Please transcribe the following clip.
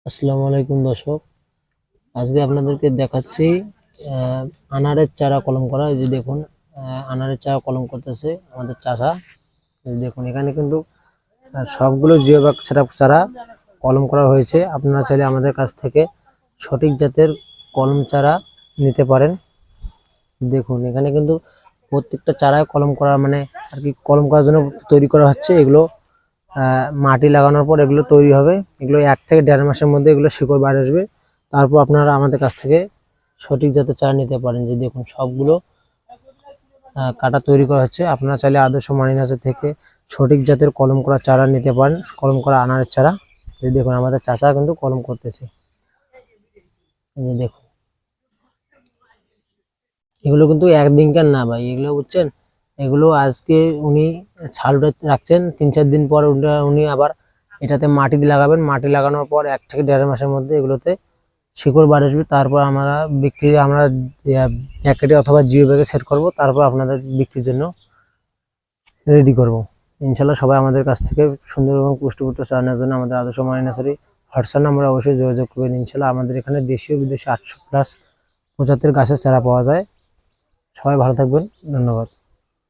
আসসালামু আলাইকুম দর্শক, আজকে আপনাদেরকে দেখাচ্ছি আনারের চারা কলম করা। এই যে দেখুন, আনারের চারা কলম করতেছে আমাদের চাষা। এই যে দেখুন, এখানে কিন্তু সবগুলো জিও ব্যাগ সেটআপ চারা কলম করা হয়েছে। আপনারা চাইলে আমাদের কাছ থেকে সঠিক জাতের কলম চারা নিতে পারেন। দেখুন, এখানে কিন্তু প্রত্যেকটা চারায় কলম করা মানে আর কি কলম করার জন্য তৈরি করা হচ্ছে। এগুলো মাটি লাগানোর পর এগুলো তৈরি হবে। এগুলো 1 থেকে 1.5 মাসের মধ্যে এগুলো শিকড় বাইরে আসবে। তারপর আপনারা আমাদের কাছ থেকে সঠিক জাতের চারা নিতে পারেন। যে দেখুন, সবগুলো কাটা তৈরি করা হচ্ছে। আপনারা চাইলে আদর্শ মানি নার্সারি থেকে সঠিক জাতের কলম করা চারা নিতে পারেন, কলম করা আনারের চারা। যে দেখুন, আমাদের চাচা কিন্তু কলম করতেছে। যে দেখুন, এগুলো কিন্তু একদিনকার না ভাই, এগুলো বুঝছেন। এগুলো আজকে উনি ছালটা রাখছেন, 3-4 দিন পর উনি আবার এটাতে মাটি লাগাবেন। মাটি লাগানোর পর 1 থেকে 1.5 মাসের মধ্যে এগুলোতে শিকড় বার আসবে। তারপর আমরা প্যাকেটে অথবা জিও ব্যাগে সেট করব। তারপর আপনাদের বিক্রির জন্য রেডি করব। ইনশাল্লাহ সবাই আমাদের কাছ থেকে সুন্দর এবং পুষ্টিপুষ্ট চারা নেওয়ার জন্য আমাদের আদর্শ মানি নার্সারি হোয়াটসঅ্যাপ নাম্বারে অবশ্যই যোগাযোগ করবেন। ইনশাল্লাহ আমাদের এখানে দেশীয় বিদেশি 800+ প্রজাতির গাছের চারা পাওয়া যায়। সবাই ভালো থাকবেন, ধন্যবাদ।